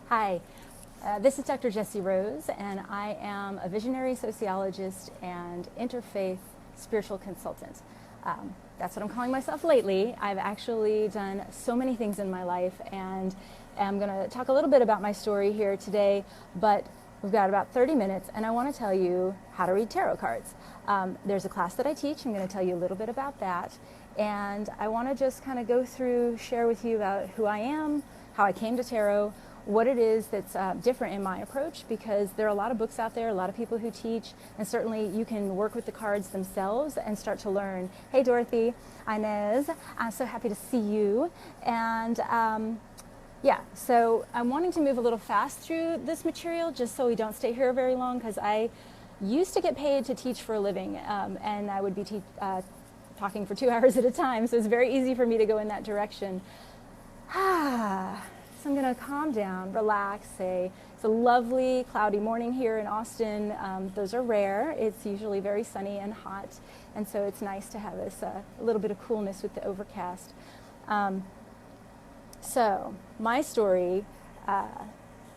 Hi, this is Dr. Jessie Rose, and I am a visionary sociologist and interfaith spiritual consultant. That's what I'm calling myself lately. I've actually done so many things in my life, and I'm going to talk a little bit about my story here today, but we've got about 30 minutes, and I want to tell you how to read tarot cards. There's a class that I teach. I'm going to tell you a little bit about that, and I want to just kind of go through, share with you about who I am, how I came to tarot, what it is that's different in my approach, because there are a lot of books out there, a lot of people who teach, and certainly you can work with the cards themselves and start to learn. Hey Dorothy, Inez, I'm so happy to see you. And yeah, so I'm wanting to move a little fast through this material just so we don't stay here very long, because I used to get paid to teach for a living, and I would be talking for 2 hours at a time, so it's very easy for me to go in that direction. So I'm going to calm down, relax, say it's a lovely cloudy morning here in Austin. Those are rare. It's usually very sunny and hot, and so it's nice to have this a little bit of coolness with the overcast. So my story,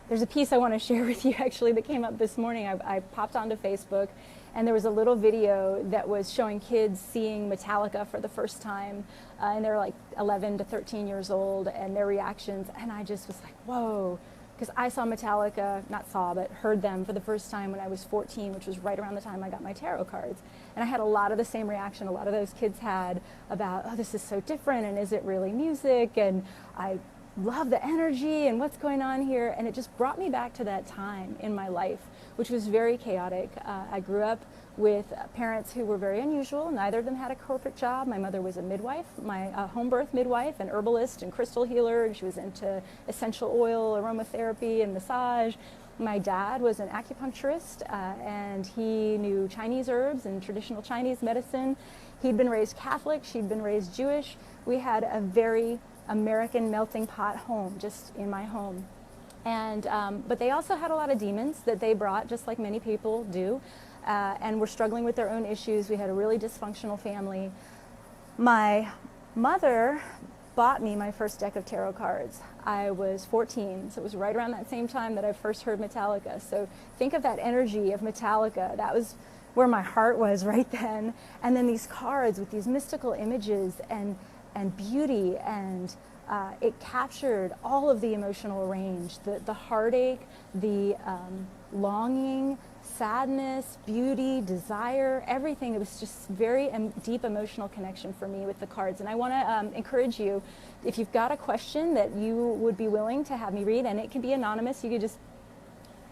there's a piece I want to share with you actually that came up this morning. I popped onto Facebook, and there was a little video that was showing kids seeing Metallica for the first time, and they're like 11 to 13 years old, and their reactions, and I just was like, whoa, because I saw Metallica, but heard them for the first time when I was 14, which was right around the time I got my tarot cards. And I had a lot of the same reaction a lot of those kids had about, oh, this is so different, and is it really music? And I love the energy and what's going on here. And it just brought me back to that time in my life, which was very chaotic. I grew up with parents who were very unusual. Neither of them had a corporate job. My mother was a midwife, my home birth midwife, an herbalist and crystal healer, and she was into essential oil, aromatherapy, and massage. My dad was an acupuncturist, and he knew Chinese herbs and traditional Chinese medicine. He'd been raised Catholic, she'd been raised Jewish. We had a very American melting pot home, just in my home. And but they also had a lot of demons that they brought, just like many people do, and were struggling with their own issues. We had a really dysfunctional family. My mother bought me my first deck of tarot cards. I was 14, so it was right around that same time that I first heard Metallica. So think of that energy of Metallica. That was where my heart was right then. And then these cards with these mystical images and beauty, and it captured all of the emotional range, the heartache, the longing, sadness, beauty, desire, everything. It was just very deep emotional connection for me with the cards. And I want to encourage you, if you've got a question that you would be willing to have me read, and it can be anonymous, you could just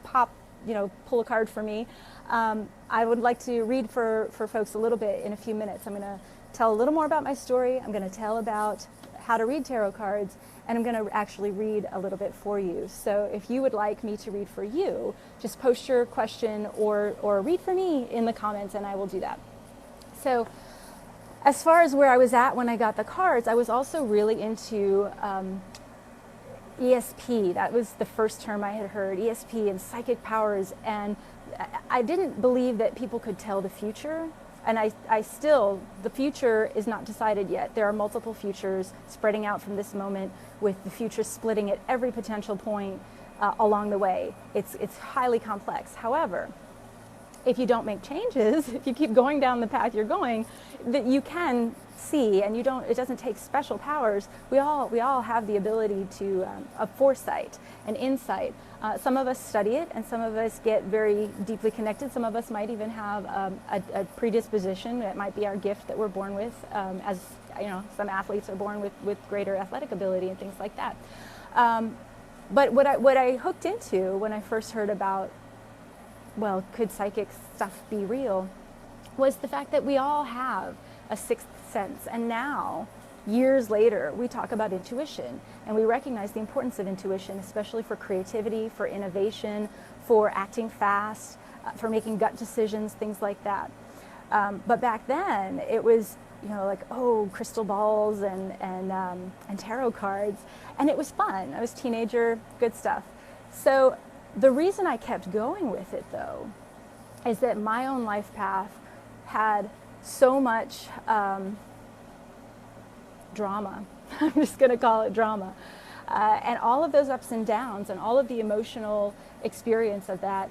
pull a card for me. I would like to read for folks a little bit in a few minutes. I'm going to tell a little more about my story. I'm going to tell about how to read tarot cards, and I'm going to actually read a little bit for you. So if you would like me to read for you, just post your question or read for me in the comments, and I will do that. So as far as where I was at when I got the cards, I was also really into ESP. That was the first term I had heard, ESP and psychic powers. And I didn't believe that people could tell the future. And I still, the future is not decided yet. There are multiple futures spreading out from this moment, with the future splitting at every potential point along the way. It's highly complex. However, if you don't make changes, if you keep going down the path you're going, that you can see, and it doesn't take special powers. We all have the ability to of foresight and insight. Some of us study it, and some of us get very deeply connected. Some of us might even have a predisposition. It might be our gift that we're born with, as you know, some athletes are born with greater athletic ability and things like that. But what I hooked into when I first heard about, well, could psychic stuff be real, was the fact that we all have a sixth sense. And now, years later, we talk about intuition, and we recognize the importance of intuition, especially for creativity, for innovation, for acting fast, for making gut decisions, things like that. But back then, it was, like, oh, crystal balls and tarot cards, and it was fun. I was a teenager, good stuff. So the reason I kept going with it, though, is that my own life path had so much drama. I'm just going to call it drama. And all of those ups and downs and all of the emotional experience of that,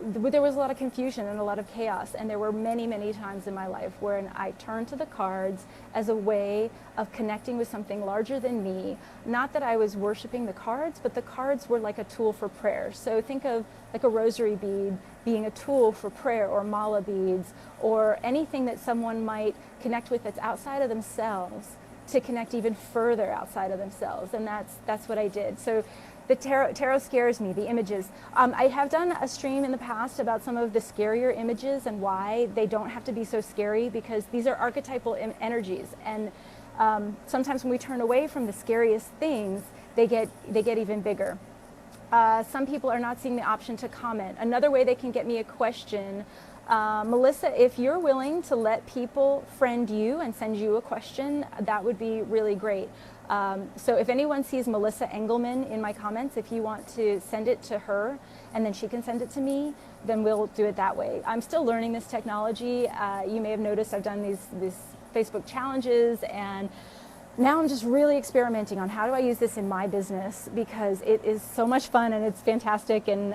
there was a lot of confusion and a lot of chaos, and there were many, many times in my life where I turned to the cards as a way of connecting with something larger than me. Not that I was worshiping the cards, but the cards were like a tool for prayer. So think of like a rosary bead being a tool for prayer, or mala beads, or anything that someone might connect with that's outside of themselves to connect even further outside of themselves. And that's what I did. So the tarot scares me, the images. I have done a stream in the past about some of the scarier images and why they don't have to be so scary, because these are archetypal energies. And sometimes when we turn away from the scariest things, they get even bigger. Some people are not seeing the option to comment. Another way they can get me a question, Melissa, if you're willing to let people friend you and send you a question, that would be really great. So if anyone sees Melissa Engelman in my comments, if you want to send it to her and then she can send it to me, then we'll do it that way. I'm still learning this technology. You may have noticed I've done these Facebook challenges, and now I'm just really experimenting on how do I use this in my business, because it is so much fun and it's fantastic, and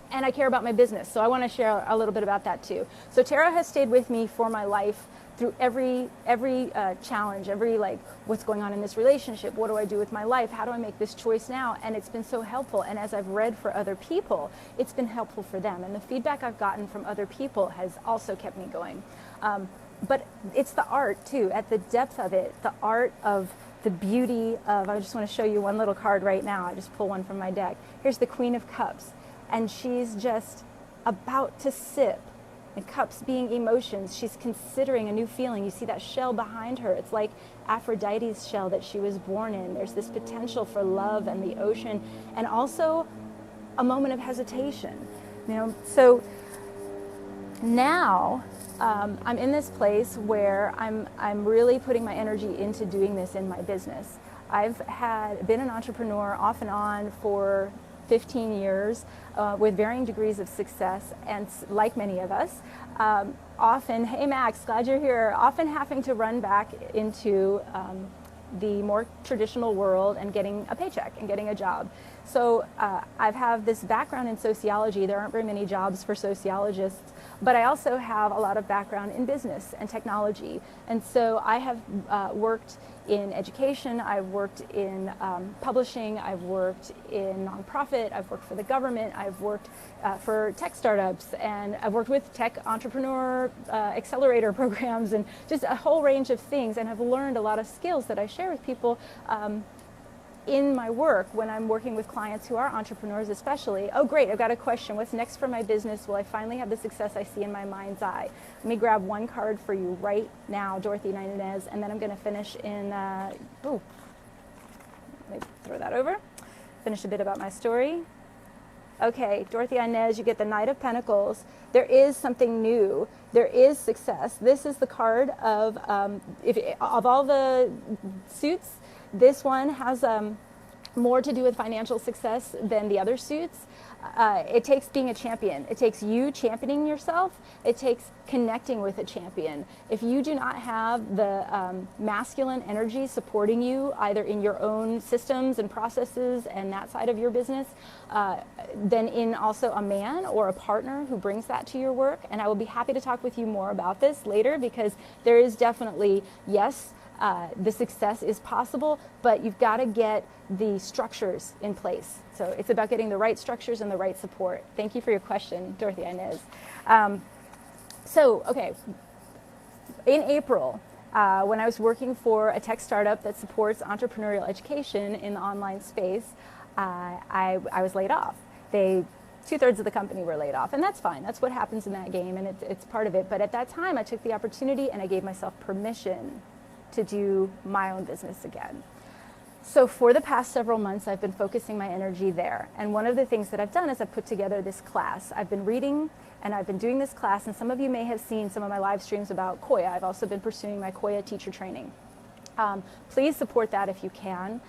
I care about my business. So I want to share a little bit about that too. So tarot has stayed with me for my life through every challenge, every like, what's going on in this relationship? What do I do with my life? How do I make this choice now? And it's been so helpful. And as I've read for other people, it's been helpful for them. And the feedback I've gotten from other people has also kept me going. But it's the art too, at the depth of it, the art of the beauty of, I just want to show you one little card right now. I just pull one from my deck. Here's the Queen of Cups. And she's just about to sip. And cups being emotions, she's considering a new feeling. You see that shell behind her. It's like Aphrodite's shell that she was born in. There's this potential for love and the ocean, and also a moment of hesitation. You know, so now I'm in this place where I'm really putting my energy into doing this in my business. I've been an entrepreneur off and on for 15 years with varying degrees of success, and like many of us, often, hey Max, glad you're here, often having to run back into the more traditional world and getting a paycheck and getting a job. So I have this background in sociology. There aren't very many jobs for sociologists, but I also have a lot of background in business and technology. And so I have worked in education, I've worked in publishing, I've worked in nonprofit, I've worked for the government, I've worked for tech startups, and I've worked with tech entrepreneur accelerator programs, and just a whole range of things, and have learned a lot of skills that I share with people in my work when I'm working with clients who are entrepreneurs especially. Oh great, I've got a question. What's next for my business? Will I finally have the success I see in my mind's eye? Let me grab one card for you right now, Dorothy Inez, and then I'm going to finish in, let me throw that over. Finish a bit about my story. Okay, Dorothy Inez, you get the Knight of Pentacles. There is something new. There is success. This is the card of, of all the suits, this one has more to do with financial success than the other suits. It takes being a champion. It takes you championing yourself. It takes connecting with a champion. If you do not have the masculine energy supporting you, either in your own systems and processes and that side of your business, then in also a man or a partner who brings that to your work. And I will be happy to talk with you more about this later, because there is definitely, yes, the success is possible, but you've got to get the structures in place. So it's about getting the right structures and the right support. Thank you for your question, Dorothy Inez. Okay, in April, when I was working for a tech startup that supports entrepreneurial education in the online space, I was laid off. Two-thirds of the company were laid off, and that's fine. That's what happens in that game, and it's part of it. But at that time, I took the opportunity and I gave myself permission to do my own business again. So for the past several months, I've been focusing my energy there. And one of the things that I've done is I've put together this class. I've been reading and I've been doing this class, and some of you may have seen some of my live streams about Koya. I've also been pursuing my Koya teacher training. Please support that if you can.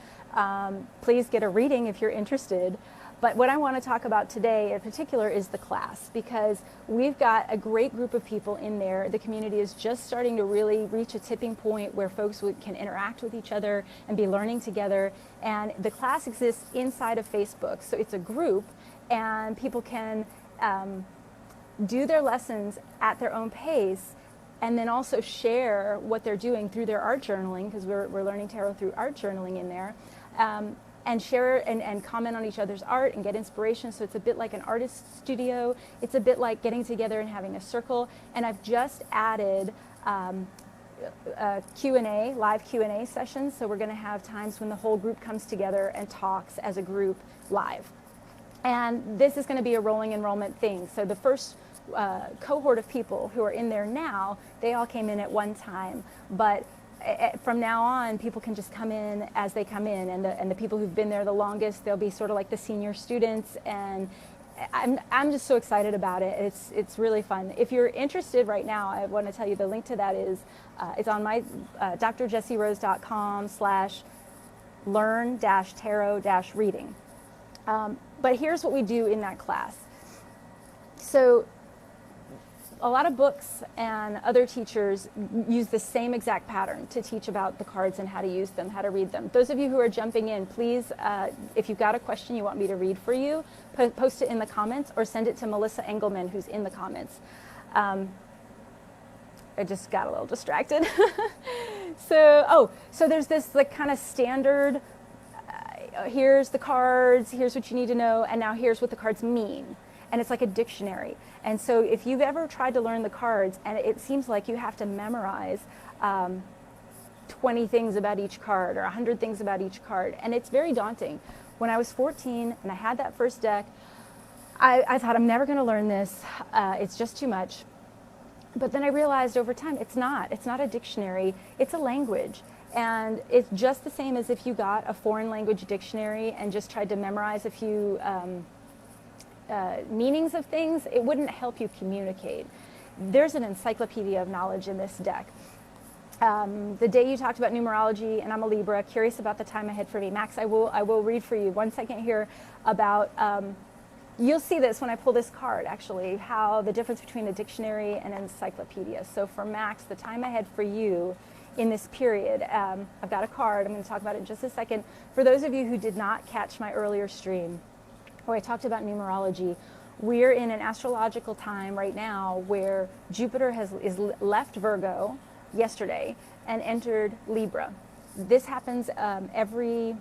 Please get a reading if you're interested. But what I want to talk about today in particular is the class, because we've got a great group of people in there. The community is just starting to really reach a tipping point where folks can interact with each other and be learning together. And the class exists inside of Facebook. So it's a group, and people can do their lessons at their own pace, and then also share what they're doing through their art journaling, because we're learning tarot through art journaling in there. And share and comment on each other's art and get inspiration. So it's a bit like an artist studio. It's a bit like getting together and having a circle. And I've just added Q&A, live Q&A sessions. So we're going to have times when the whole group comes together and talks as a group live. And this is going to be a rolling enrollment thing. So the first cohort of people who are in there now, they all came in at one time. But from now on, people can just come in as they come in, and the people who've been there the longest, they'll be sort of like the senior students, and I'm just so excited about it. It's really fun. If you're interested right now, I want to tell you the link to that is it's on my drjessierose.com/learn-tarot-reading. But here's what we do in that class. So a lot of books and other teachers use the same exact pattern to teach about the cards and how to use them, how to read them. Those of you who are jumping in, please, if you've got a question you want me to read for you, post it in the comments or send it to Melissa Engelman, who's in the comments. I just got a little distracted. So there's this like kind of standard, here's the cards, here's what you need to know, and now here's what the cards mean. And it's like a dictionary. And so if you've ever tried to learn the cards and it seems like you have to memorize 20 things about each card or 100 things about each card, and it's very daunting. When I was 14 and I had that first deck, I thought, I'm never going to learn this. It's just too much. But then I realized over time, it's not a dictionary, it's a language. And it's just the same as if you got a foreign language dictionary and just tried to memorize a few meanings of things. It wouldn't help you communicate. There's an encyclopedia of knowledge in this deck. The day you talked about numerology, and I'm a Libra, curious about the time ahead for me. Max, I will read for you 1 second here about, you'll see this when I pull this card actually, how the difference between a dictionary and an encyclopedia. So for Max, the time ahead for you in this period, I've got a card, I'm going to talk about it in just a second. For those of you who did not catch my earlier stream, where I talked about numerology, we're in an astrological time right now where Jupiter is left Virgo yesterday and entered Libra. This happens every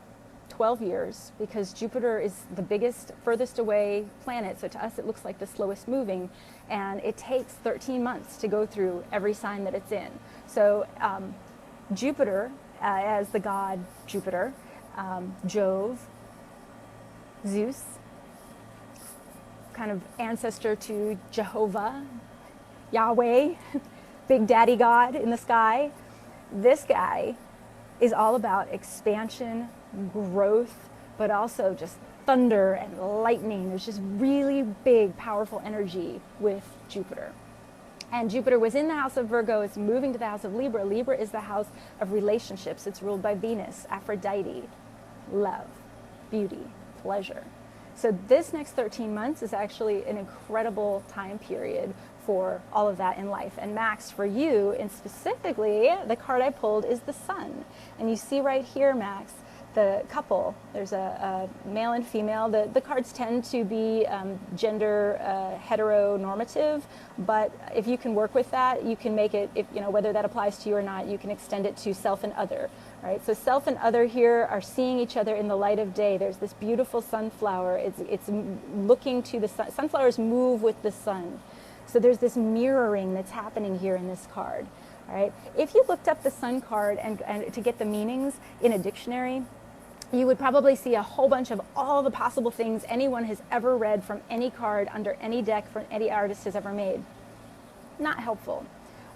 12 years because Jupiter is the biggest, furthest away planet. So to us, it looks like the slowest moving, and it takes 13 months to go through every sign that it's in. So Jupiter, as the god Jupiter, Jove, Zeus, kind of ancestor to Jehovah, Yahweh, big daddy God in the sky. This guy is all about expansion, growth, but also just thunder and lightning. There's just really big, powerful energy with Jupiter. And Jupiter was in the house of Virgo, it's moving to the house of Libra. Libra is the house of relationships. It's ruled by Venus, Aphrodite, love, beauty, pleasure. So this next 13 months is actually an incredible time period for all of that in life. And Max, for you, and specifically, the card I pulled is the Sun. And you see right here, Max, the couple. There's a male and female. The cards tend to be gender heteronormative, but if you can work with that, you can make it, whether that applies to you or not, you can extend it to self and other. Right? So self and other here are seeing each other in the light of day. There's this beautiful sunflower. It's looking to the sun. Sunflowers move with the sun. So there's this mirroring that's happening here in this card. All right? If you looked up the sun card and to get the meanings in a dictionary, you would probably see a whole bunch of all the possible things anyone has ever read from any card under any deck from any artist has ever made. Not helpful.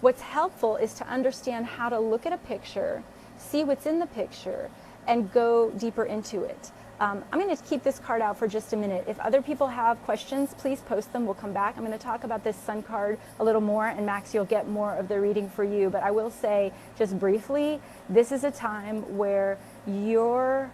What's helpful is to understand how to look at a picture, see what's in the picture, and go deeper into it. I'm going to keep this card out for just a minute. If other people have questions, please post them. We'll come back. I'm going to talk about this sun card a little more, and Max, you'll get more of the reading for you. But I will say, just briefly, this is a time where your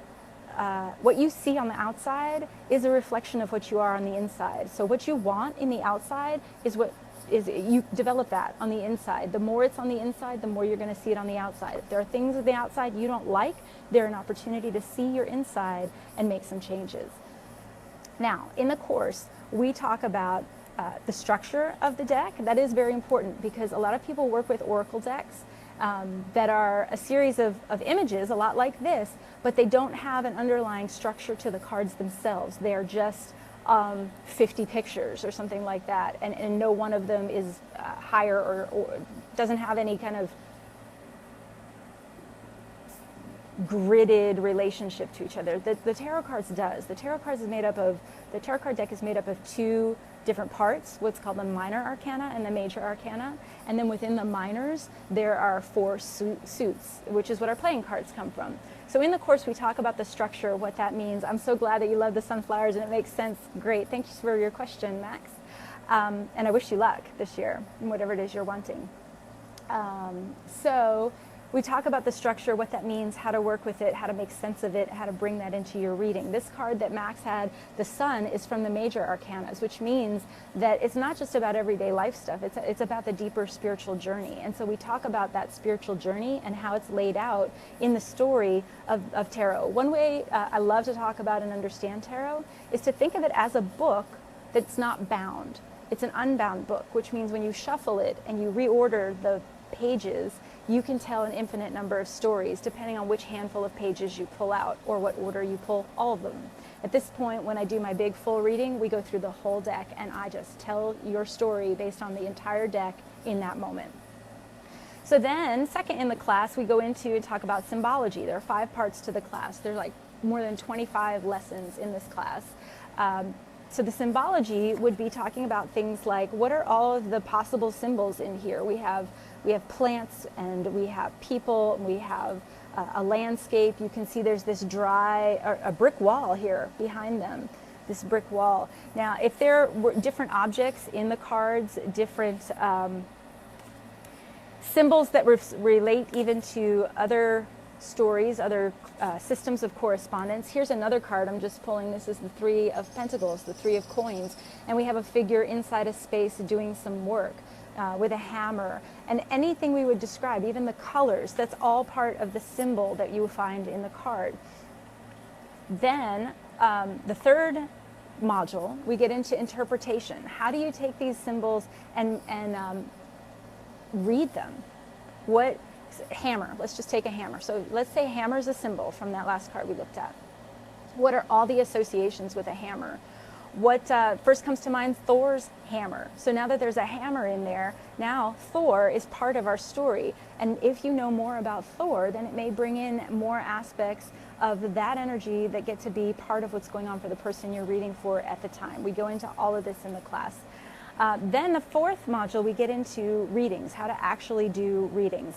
what you see on the outside is a reflection of what you are on the inside. So what you want in the outside is what is, you develop that on the inside. The more it's on the inside, the more you're going to see it on the outside. If there are things on the outside you don't like, they're an opportunity to see your inside and make some changes. Now, in the course, we talk about the structure of the deck. That is very important because a lot of people work with oracle decks that are a series of images, a lot like this, but they don't have an underlying structure to the cards themselves. They are just 50 pictures or something like that, and no one of them is higher or doesn't have any kind of gridded relationship to each other. The tarot cards does. The tarot card deck is made up of two different parts, what's called the minor arcana and the major arcana. And then within the minors, there are 4 suits, which is what our playing cards come from. So in the course, we talk about the structure, what that means. I'm so glad that you love the sunflowers and it makes sense. Great. Thank you for your question, Max. And I wish you luck this year in whatever it is you're wanting. So we talk about the structure, what that means, how to work with it, how to make sense of it, how to bring that into your reading. This card that Max had, the Sun, is from the major arcanas, which means that it's not just about everyday life stuff. It's about the deeper spiritual journey. And so we talk about that spiritual journey and how it's laid out in the story of tarot. One way I love to talk about and understand tarot is to think of it as a book that's not bound. It's an unbound book, which means when you shuffle it and you reorder the pages, you can tell an infinite number of stories depending on which handful of pages you pull out or what order you pull all of them. At this point, when I do my big full reading, we go through the whole deck and I just tell your story based on the entire deck in that moment. So then, second in the class, we go into and talk about symbology. There are 5 parts to the class. There's like more than 25 lessons in this class. So the symbology would be talking about things like, what are all of the possible symbols in here? We have plants, and we have people, and we have a landscape. You can see there's this a brick wall here behind them, this brick wall. Now, if there were different objects in the cards, different symbols that relate even to other stories, other systems of correspondence. Here's another card I'm just pulling. This is the 3 of Pentacles, the 3 of Coins, and we have a figure inside a space doing some work with a hammer. And anything we would describe, even the colors, that's all part of the symbol that you find in the card. Then the third module, we get into interpretation. How do you take these symbols and read them? What hammer, let's just take a hammer. So let's say hammer is a symbol from that last card we looked at. What are all the associations with a hammer? What first comes to mind? Thor's hammer. So now that there's a hammer in there, now Thor is part of our story. And if you know more about Thor, then it may bring in more aspects of that energy that get to be part of what's going on for the person you're reading for at the time. We go into all of this in the class. Then the 4th module, we get into readings, how to actually do readings.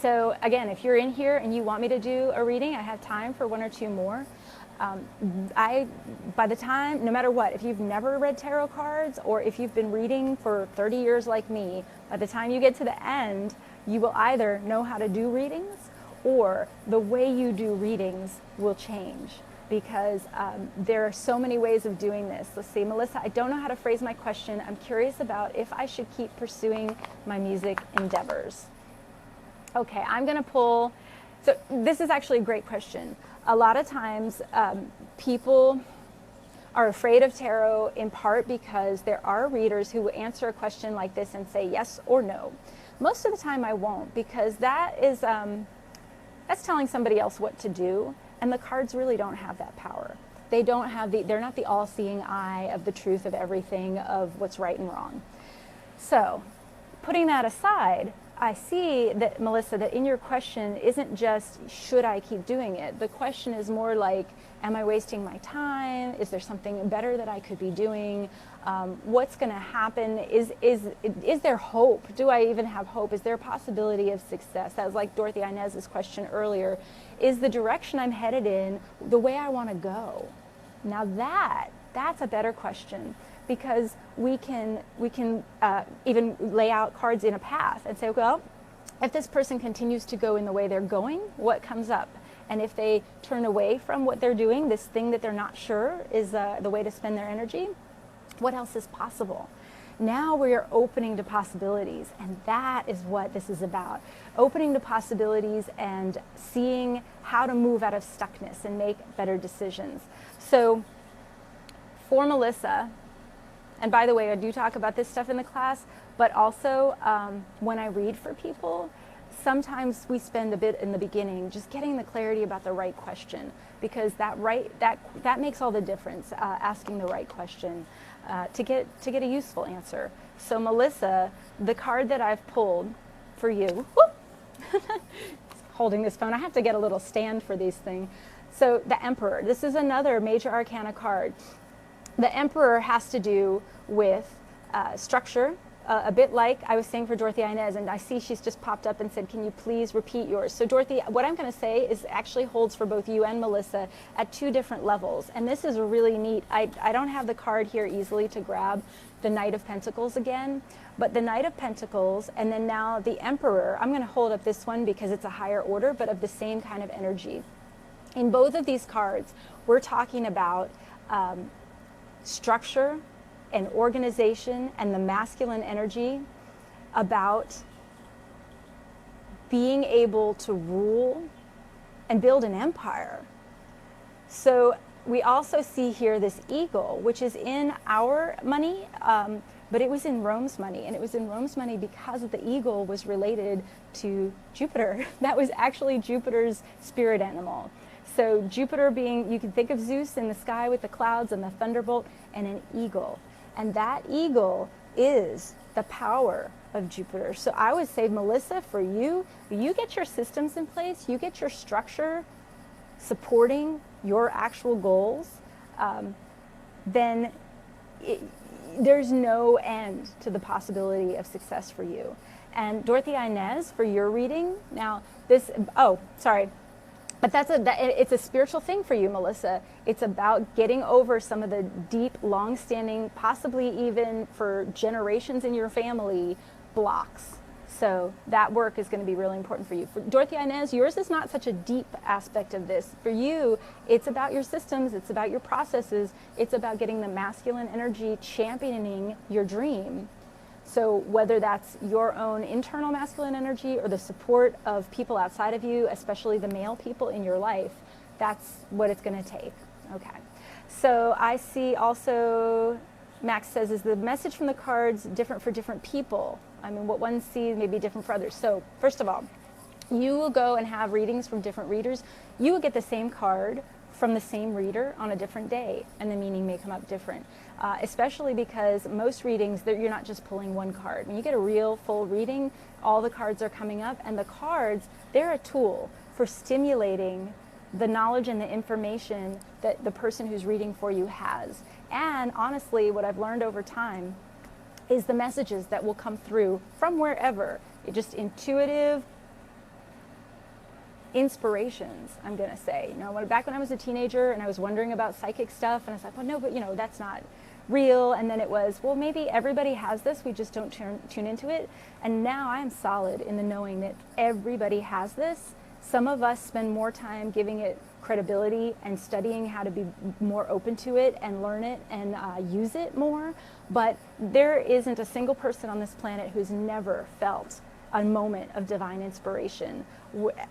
So again, if you're in here and you want me to do a reading, I have time for 1 or 2 more. By the time, no matter what, if you've never read tarot cards or if you've been reading for 30 years like me, by the time you get to the end, you will either know how to do readings or the way you do readings will change, because there are so many ways of doing this. Let's see, Melissa, I don't know how to phrase my question. I'm curious about if I should keep pursuing my music endeavors. Okay, I'm gonna pull, so this is actually a great question. A lot of times people are afraid of tarot in part because there are readers who will answer a question like this and say yes or no. Most of the time I won't, because that is, that's telling somebody else what to do, and the cards really don't have that power. They don't have they're not the all-seeing eye of the truth of everything, of what's right and wrong. So, putting that aside, I see that, Melissa, that in your question isn't just, should I keep doing it? The question is more like, am I wasting my time? Is there something better that I could be doing? What's going to happen? Is there hope? Do I even have hope? Is there a possibility of success? That was like Dorothy Inez's question earlier. Is the direction I'm headed in the way I want to go? Now that's a better question, because we can even lay out cards in a path and say, well, if this person continues to go in the way they're going, what comes up? And if they turn away from what they're doing, this thing that they're not sure is the way to spend their energy, what else is possible? Now we are opening to possibilities, and that is what this is about. Opening to possibilities and seeing how to move out of stuckness and make better decisions. So for Melissa, and by the way, I do talk about this stuff in the class, but also when I read for people, sometimes we spend a bit in the beginning just getting the clarity about the right question, because that makes all the difference, asking the right question to get a useful answer. So Melissa, the card that I've pulled for you, holding this phone, I have to get a little stand for these things. So the Emperor, this is another major arcana card. The Emperor has to do with structure, a bit like I was saying for Dorothea Inez, and I see she's just popped up and said, can you please repeat yours? So Dorothy, what I'm going to say is actually holds for both you and Melissa at 2 different levels. And this is really neat. I don't have the card here easily to grab the Knight of Pentacles again, but the Knight of Pentacles, and then now the Emperor, I'm going to hold up this one because it's a higher order, but of the same kind of energy. In both of these cards, we're talking about structure and organization and the masculine energy, about being able to rule and build an empire. So we also see here this eagle, which is in our money, but it was in Rome's money, and it was in Rome's money because the eagle was related to Jupiter. That was actually Jupiter's spirit animal. So Jupiter being, you can think of Zeus in the sky with the clouds and the thunderbolt, and an eagle. And that eagle is the power of Jupiter. So I would say, Melissa, for you, you get your systems in place, you get your structure supporting your actual goals, then there's no end to the possibility of success for you. And Dorothea Inez, for your reading, now this, but it's a spiritual thing for you, Melissa. It's about getting over some of the deep, long-standing, possibly even for generations in your family, blocks. So that work is going to be really important for you. For Dorothea Inez, yours is not such a deep aspect of this. For you, it's about your systems, it's about your processes, it's about getting the masculine energy championing your dream. So whether that's your own internal masculine energy or the support of people outside of you, especially the male people in your life, that's what it's going to take. Okay. So I see also, Max says, is the message from the cards different for different people? I mean, what one sees may be different for others. So first of all, you will go and have readings from different readers. You will get the same card from the same reader on a different day, and the meaning may come up different, especially because most readings, you're not just pulling one card. When you get a real full reading, all the cards are coming up, and the cards, they're a tool for stimulating the knowledge and the information that the person who's reading for you has. And honestly, what I've learned over time is the messages that will come through from wherever. It's just intuitive inspirations, I'm going to say. You know, back when I was a teenager and I was wondering about psychic stuff, and I was like, well, no, but you know, that's not real. And then it was, well, maybe everybody has this, we just don't tune into it. And now I am solid in the knowing that everybody has this. Some of us spend more time giving it credibility and studying how to be more open to it and learn it and use it more. But there isn't a single person on this planet who's never felt a moment of divine inspiration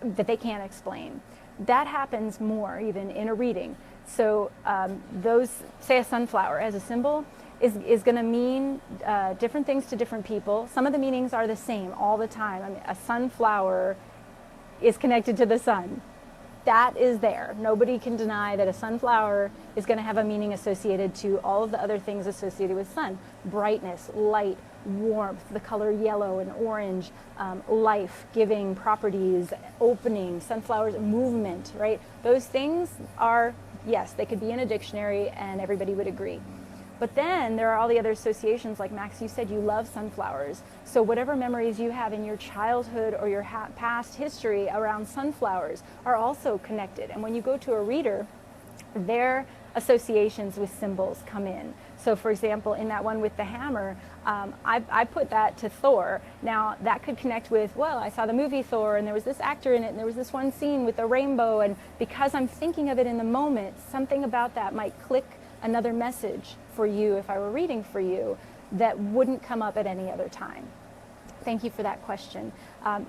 that they can't explain. That happens more even in a reading. So those, say a sunflower as a symbol, is going to mean different things to different people. Some of the meanings are the same all the time. I mean, a sunflower is connected to the sun. That is there. Nobody can deny that a sunflower is going to have a meaning associated to all of the other things associated with sun. Brightness, light, warmth, the color yellow and orange, life-giving properties, opening, sunflowers, movement, right? Those things are, yes, they could be in a dictionary and everybody would agree. But then there are all the other associations, like Max, you said you love sunflowers. So whatever memories you have in your childhood or your past history around sunflowers are also connected. And when you go to a reader, their associations with symbols come in. So for example, in that one with the hammer, I put that to Thor. Now that could connect with, well, I saw the movie Thor and there was this actor in it and there was this one scene with the rainbow, and because I'm thinking of it in the moment, something about that might click another message for you if I were reading for you that wouldn't come up at any other time. Thank you for that question.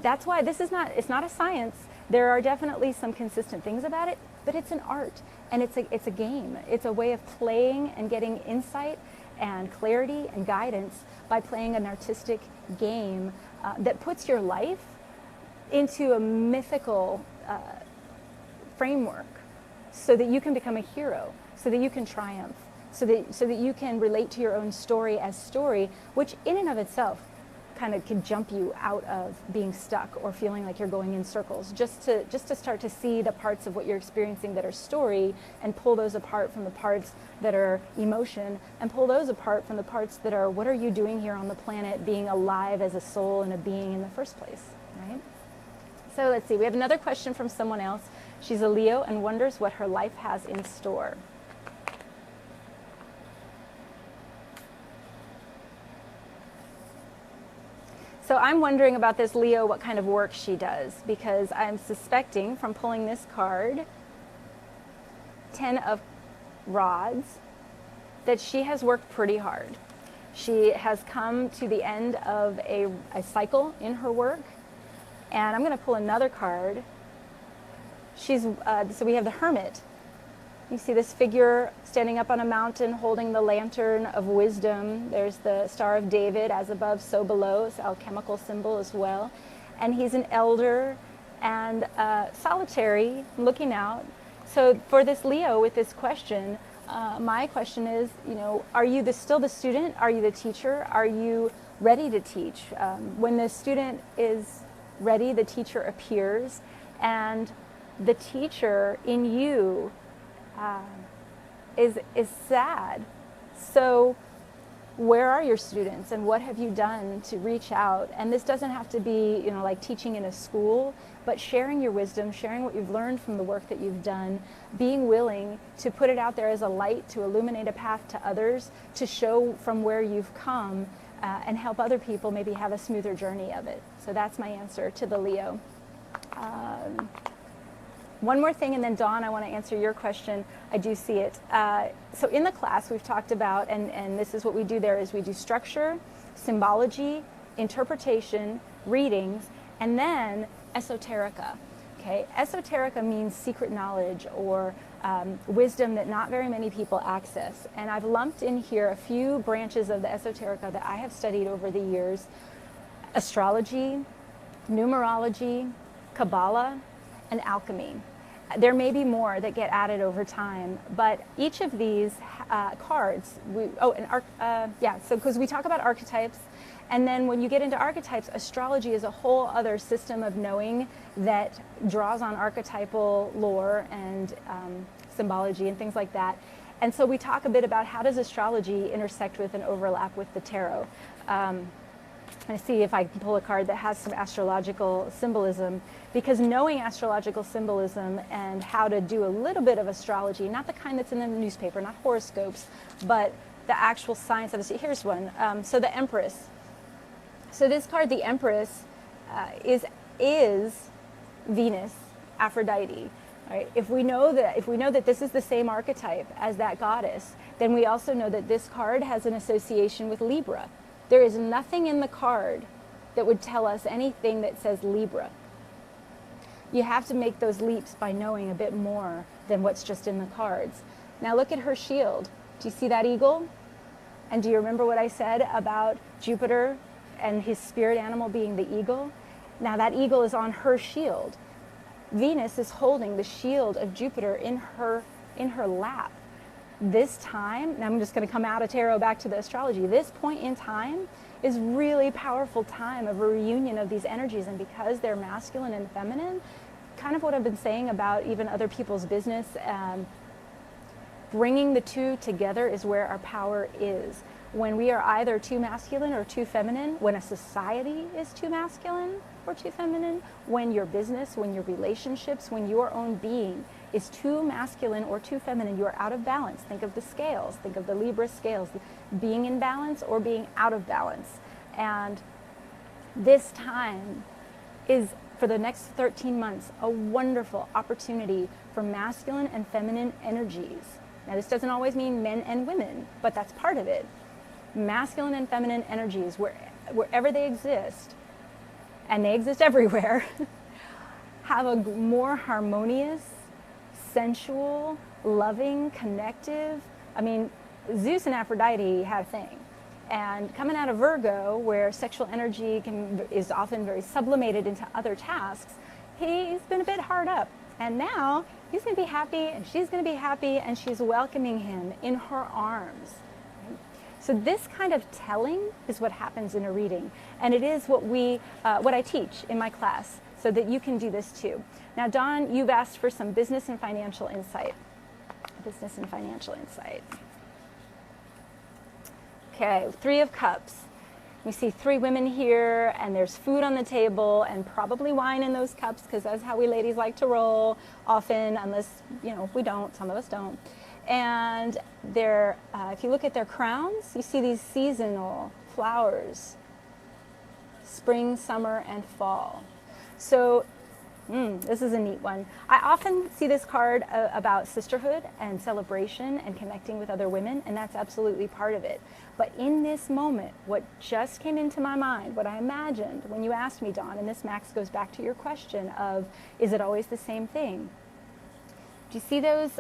That's why this is it's not a science. There are definitely some consistent things about it, but it's an art and it's a game. It's a way of playing and getting insight and clarity and guidance by playing an artistic game that puts your life into a mythical framework so that you can become a hero, so that you can triumph, so that you can relate to your own story as story, which in and of itself kind of can jump you out of being stuck or feeling like you're going in circles, just to start to see the parts of what you're experiencing that are story and pull those apart from the parts that are emotion, and pull those apart from the parts that are, what are you doing here on the planet being alive as a soul and a being in the first place, right? So let's see, we have another question from someone else. She's a Leo and wonders what her life has in store. So I'm wondering about this Leo, what kind of work she does, because I'm suspecting from pulling this card, 10 of Rods, that she has worked pretty hard. She has come to the end of a cycle in her work. And I'm going to pull another card. So we have the Hermit. You see this figure standing up on a mountain holding the lantern of wisdom. There's the Star of David, as above, so below. It's an alchemical symbol as well. And he's an elder and solitary, looking out. So for this Leo with this question, my question is, are you still the student? Are you the teacher? Are you ready to teach? When the student is ready, the teacher appears, and the teacher in you is sad. So where are your students and what have you done to reach out? And this doesn't have to be, like teaching in a school, but sharing your wisdom, sharing what you've learned from the work that you've done, being willing to put it out there as a light to illuminate a path to others, to show from where you've come and help other people maybe have a smoother journey of it. So that's my answer to the Leo. One more thing, and then Dawn, I want to answer your question. I do see it. So in the class we've talked about, and this is what we do there, is we do structure, symbology, interpretation, readings, and then esoterica. Okay, esoterica means secret knowledge or wisdom that not very many people access. And I've lumped in here a few branches of the esoterica that I have studied over the years: astrology, numerology, Kabbalah, and alchemy. There may be more that get added over time, but each of these cards, so because we talk about archetypes, and then when you get into archetypes, astrology is a whole other system of knowing that draws on archetypal lore and symbology and things like that. And so we talk a bit about how does astrology intersect with and overlap with the tarot. I see if I can pull a card that has some astrological symbolism, because knowing astrological symbolism and how to do a little bit of astrology, not the kind that's in the newspaper, not horoscopes, but the actual science of it. Here's one. So the Empress. So this card, the Empress, is Venus, Aphrodite. Right? If we know that this is the same archetype as that goddess, then we also know that this card has an association with Libra. There is nothing in the card that would tell us anything that says Libra. You have to make those leaps by knowing a bit more than what's just in the cards. Now look at her shield. Do you see that eagle? And do you remember what I said about Jupiter and his spirit animal being the eagle? Now that eagle is on her shield. Venus is holding the shield of Jupiter in her lap. This time, and I'm just going to come out of tarot back to the astrology, this point in time is really powerful time of a reunion of these energies, and because they're masculine and feminine, kind of what I've been saying about even other people's business, bringing the two together is where our power is. When we are either too masculine or too feminine, when a society is too masculine or too feminine, when your business, when your relationships, when your own being is too masculine or too feminine, you are out of balance. Think of the scales, think of the Libra scales, being in balance or being out of balance. And this time is, for the next 13 months, a wonderful opportunity for masculine and feminine energies. Now, this doesn't always mean men and women, but that's part of it. Masculine and feminine energies, wherever they exist, and they exist everywhere, have a more harmonious, sensual, loving, connective. I mean, Zeus and Aphrodite had a thing. And coming out of Virgo, where sexual energy is often very sublimated into other tasks, he's been a bit hard up. And now he's going to be happy, and she's going to be happy, and she's welcoming him in her arms. So this kind of telling is what happens in a reading, and it is what I teach in my class, so that you can do this too. Now, Dawn, you've asked for some business and financial insight. Business and financial insight. Okay, 3 of Cups. We see 3 women here, and there's food on the table, and probably wine in those cups, because that's how we ladies like to roll often, unless, we don't, some of us don't. And if you look at their crowns, you see these seasonal flowers, spring, summer, and fall. So this is a neat one. I often see this card about sisterhood and celebration and connecting with other women, and that's absolutely part of it. But in this moment, what just came into my mind, what I imagined when you asked me, Dawn, and this, Max, goes back to your question of, is it always the same thing? Do you see those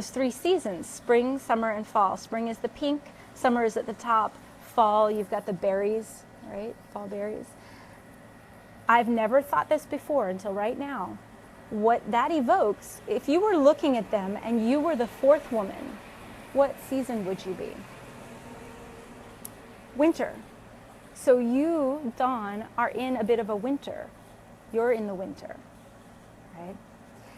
3 seasons, spring, summer, and fall? Spring is the pink, summer is at the top, fall, you've got the berries, right? Fall berries. I've never thought this before until right now. What that evokes, if you were looking at them and you were the 4th woman, what season would you be? Winter. So you, Dawn, are in a bit of a winter. You're in the winter, right?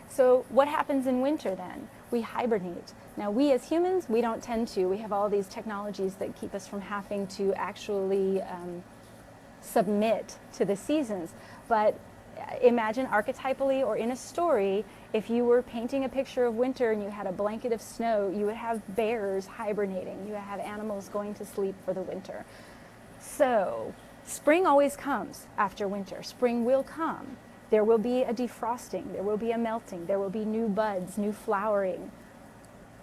So what happens in winter then? We hibernate. Now, we as humans, we don't tend to. We have all these technologies that keep us from having to actually submit to the seasons. But imagine archetypally or in a story, if you were painting a picture of winter and you had a blanket of snow, you would have bears hibernating. You would have animals going to sleep for the winter. So spring always comes after winter. Spring will come. There will be a defrosting. There will be a melting. There will be new buds, new flowering.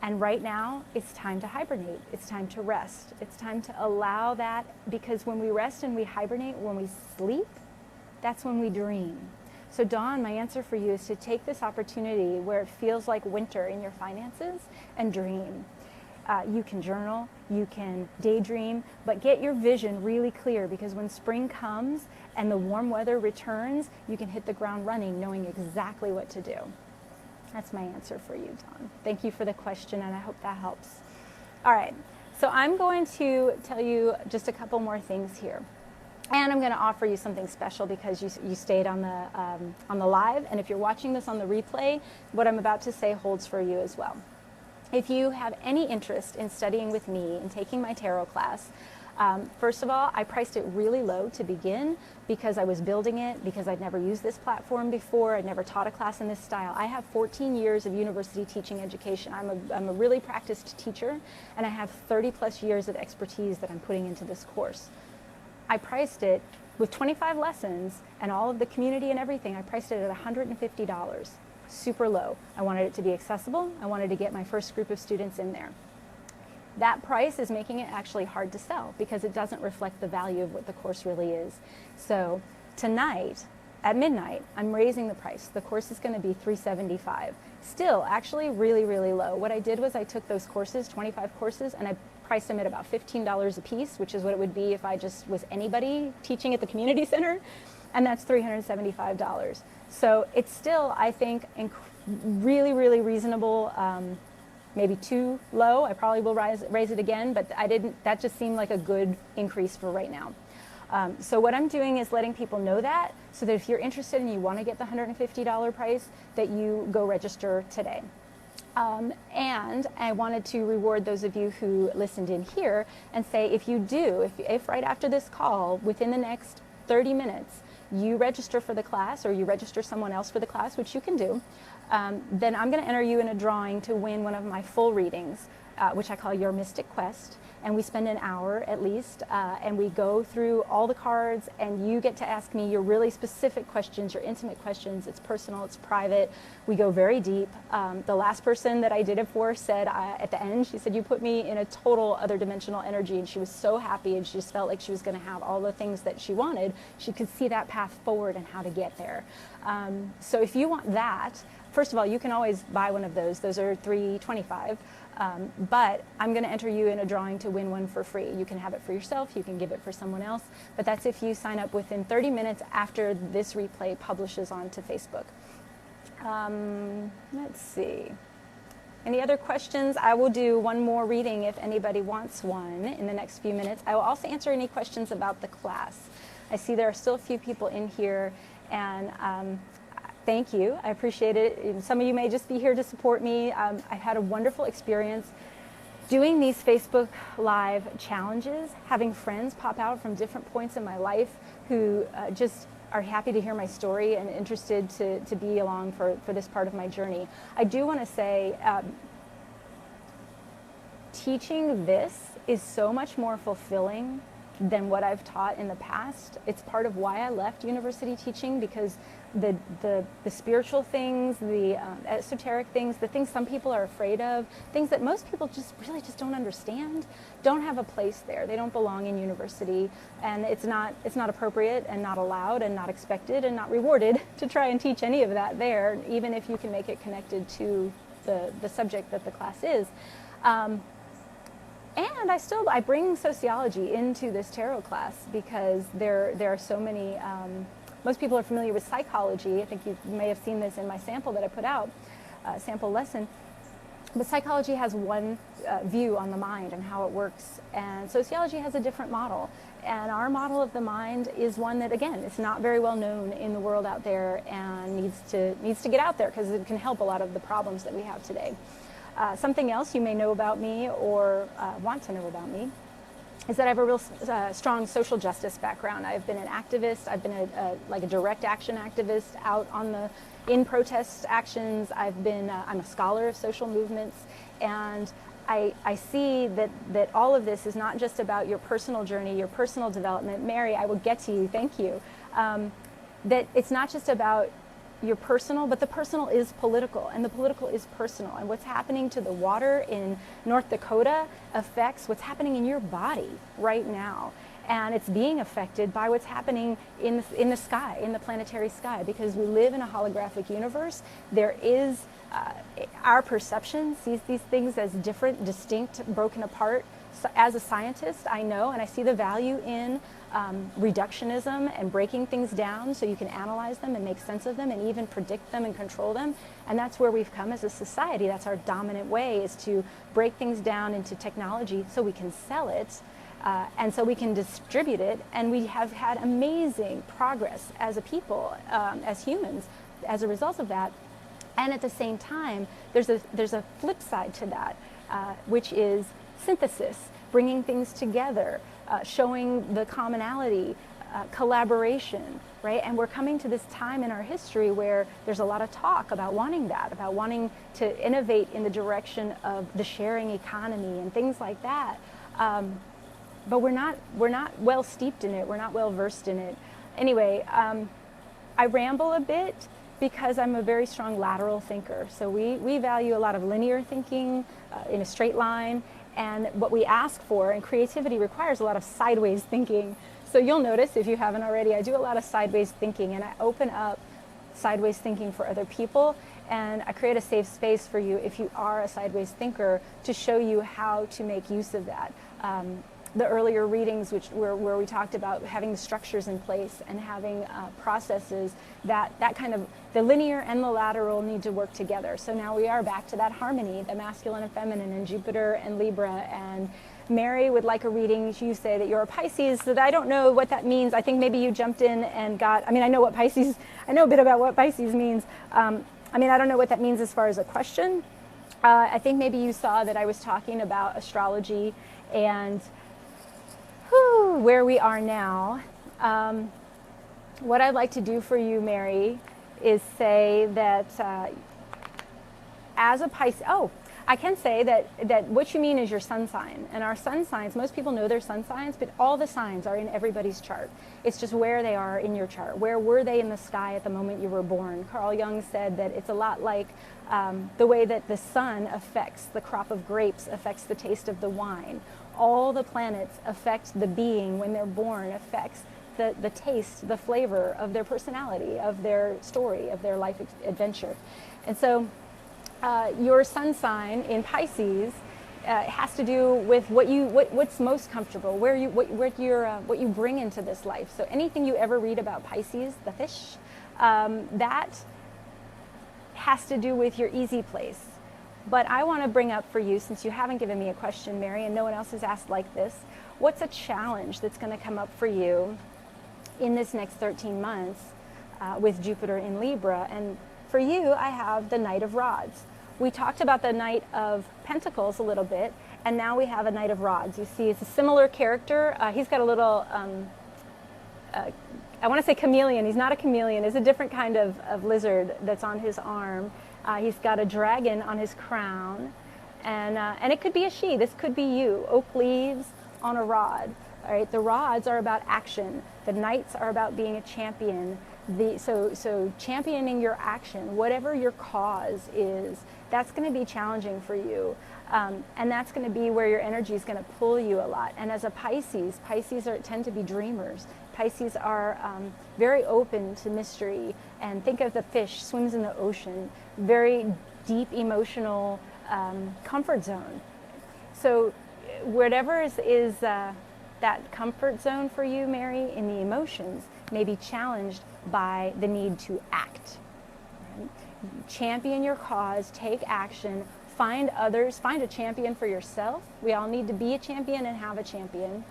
And right now, it's time to hibernate. It's time to rest. It's time to allow that, because when we rest and we hibernate, when we sleep, that's when we dream. So Dawn, my answer for you is to take this opportunity where it feels like winter in your finances and dream. You can journal, you can daydream, but get your vision really clear, because when spring comes and the warm weather returns, you can hit the ground running knowing exactly what to do. That's my answer for you, Dawn. Thank you for the question, and I hope that helps. All right, so I'm going to tell you just a couple more things here. And I'm going to offer you something special because you stayed on the live, and if you're watching this on the replay, what I'm about to say holds for you as well. If you have any interest in studying with me and taking my tarot class, first of all, I priced it really low to begin because I was building it, because I'd never used this platform before. I'd never taught a class in this style. I have 14 years of university teaching education. I'm a really practiced teacher, and I have 30 plus years of expertise that I'm putting into this course. I priced it with 25 lessons and all of the community and everything. I priced it at $150, super low. I wanted it to be accessible. I wanted to get my first group of students in there. That price is making it actually hard to sell because it doesn't reflect the value of what the course really is. So tonight at midnight, I'm raising the price. The course is going to be $375. Still, actually really, really low. What I did was I took those courses, 25 courses, and I priced them at about $15 a piece, which is what it would be if I just was anybody teaching at the community center, and that's $375. So it's still, I think, really, really reasonable. Maybe too low. I probably will raise it again, but that just seemed like a good increase for right now. So what I'm doing is letting people know that, so that if you're interested and you want to get the $150 price, that you go register today. And I wanted to reward those of you who listened in here and say, if you do, if right after this call, within the next 30 minutes, you register for the class or you register someone else for the class, which you can do, then I'm going to enter you in a drawing to win one of my full readings, which I call Your Mystic Quest. And we spend an hour at least, and we go through all the cards, and you get to ask me your really specific questions, your intimate questions. It's personal, it's private. We go very deep. The last person that I did it for said at the end, she said, you put me in a total other dimensional energy, and she was so happy, and she just felt like she was going to have all the things that she wanted. She could see that path forward and how to get there. So if you want that, first of all, you can always buy one of those. Those are $325. But I'm going to enter you in a drawing to win one for free. You can have it for yourself, you can give it for someone else, but that's if you sign up within 30 minutes after this replay publishes onto Facebook. Let's see. Any other questions? I will do one more reading if anybody wants one in the next few minutes. I will also answer any questions about the class. I see there are still a few people in here, and thank you. I appreciate it. Some of you may just be here to support me. I've had a wonderful experience doing these Facebook Live challenges, having friends pop out from different points in my life who just are happy to hear my story and interested to be along for this part of my journey. I do want to say teaching this is so much more fulfilling than what I've taught in the past. It's part of why I left university teaching, because the spiritual things, the esoteric things, the things some people are afraid of, things that most people just really just don't understand, don't have a place there. They don't belong in university, and it's not appropriate and not allowed and not expected and not rewarded to try and teach any of that there, even if you can make it connected to the subject that the class is. And I bring sociology into this tarot class because there are so many, most people are familiar with psychology. I think you may have seen this in my sample that I put out, sample lesson. But psychology has one view on the mind and how it works, and sociology has a different model. And our model of the mind is one that, again, is not very well known in the world out there and needs to get out there because it can help a lot of the problems that we have today. Something else you may know about me or want to know about me is that I have a real strong social justice background. I've been an activist. I've been a direct action activist out in protest actions. I'm a scholar of social movements, and I see that all of this is not just about your personal journey, your personal development. Mary, I will get to you. Thank you. That it's not just about your personal, but the personal is political, and the political is personal. And what's happening to the water in North Dakota affects what's happening in your body right now. And it's being affected by what's happening in the sky, in the planetary sky, because we live in a holographic universe. There is, our perception sees these things as different, distinct, broken apart. So as a scientist, I know, and I see the value in reductionism and breaking things down so you can analyze them and make sense of them and even predict them and control them. And that's where we've come as a society. That's our dominant way, is to break things down into technology so we can sell it and so we can distribute it. And we have had amazing progress as a people, as humans, as a result of that. And at the same time, there's a flip side to that, which is synthesis, bringing things together, showing the commonality, collaboration, right? And we're coming to this time in our history where there's a lot of talk about wanting that, about wanting to innovate in the direction of the sharing economy and things like that. But we're not well steeped in it. We're not well versed in it. Anyway, I ramble a bit because I'm a very strong lateral thinker. So we value a lot of linear thinking in a straight line. And what we ask for, and creativity requires a lot of sideways thinking. So you'll notice, if you haven't already, I do a lot of sideways thinking, and I open up sideways thinking for other people, and I create a safe space for you if you are a sideways thinker to show you how to make use of that. The earlier readings, where we talked about having the structures in place and having processes, that kind of, the linear and the lateral need to work together. So now we are back to that harmony, the masculine and feminine, and Jupiter and Libra. And Mary would like a reading. You say that you're a Pisces, so that I don't know what that means. I think maybe you jumped in and I know what Pisces, I know a bit about what Pisces means. I don't know what that means as far as a question. I think maybe you saw that I was talking about astrology and where we are now. What I'd like to do for you, Mary, is say that as a Pisces, oh, I can say that what you mean is your sun sign. And our sun signs, most people know their sun signs, but all the signs are in everybody's chart. It's just where they are in your chart. Where were they in the sky at the moment you were born? Carl Jung said that it's a lot like the way that the sun affects the crop of grapes, affects the taste of the wine. All the planets affect the being when they're born, affects the taste, the flavor of their personality, of their story, of their life adventure. And so your sun sign in Pisces has to do with what's most comfortable, what you bring into this life. So anything you ever read about Pisces, the fish, that has to do with your easy place. But I want to bring up for you, since you haven't given me a question, Mary, and no one else has asked like this, what's a challenge that's going to come up for you in this next 13 months with Jupiter in Libra? And for you, I have the Knight of Rods. We talked about the Knight of Pentacles a little bit, and now we have a Knight of Rods. You see, it's a similar character. He's got a little, I want to say chameleon. He's not a chameleon. It's a different kind of lizard that's on his arm. He's got a dragon on his crown, and it could be a she. This could be you. Oak leaves on a rod. All right, the rods are about action. The knights are about being a champion. So championing your action, whatever your cause is, that's going to be challenging for you. And that's going to be where your energy is going to pull you a lot. And as a Pisces, tend to be dreamers. Pisces are very open to mystery. And think of the fish, swims in the ocean, very deep emotional comfort zone. So whatever is that comfort zone for you, Mary, in the emotions, may be challenged by the need to act. Right? Champion your cause, take action, find others, find a champion for yourself. We all need to be a champion and have a champion.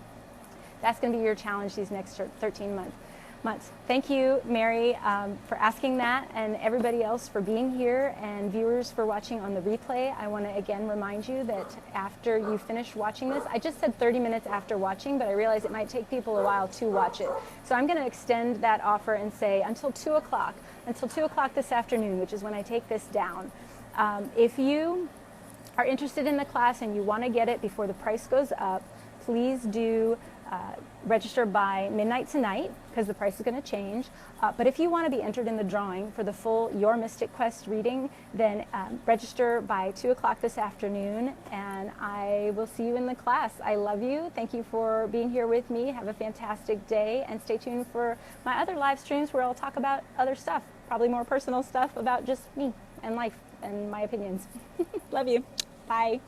That's going to be your challenge these next 13 months. Thank you, Mary, for asking that, and everybody else for being here, and viewers for watching on the replay. I want to again remind you that after you finish watching this, I just said 30 minutes after watching, but I realize it might take people a while to watch it. So I'm going to extend that offer and say until 2 o'clock, this afternoon, which is when I take this down. If you are interested in the class and you want to get it before the price goes up, please do register by midnight tonight, because the price is going to change. But if you want to be entered in the drawing for the full Your Mystic Quest reading, then register by 2 o'clock this afternoon, and I will see you in the class. I love you. Thank you for being here with me. Have a fantastic day, and stay tuned for my other live streams where I'll talk about other stuff, probably more personal stuff about just me and life and my opinions. Love you. Bye.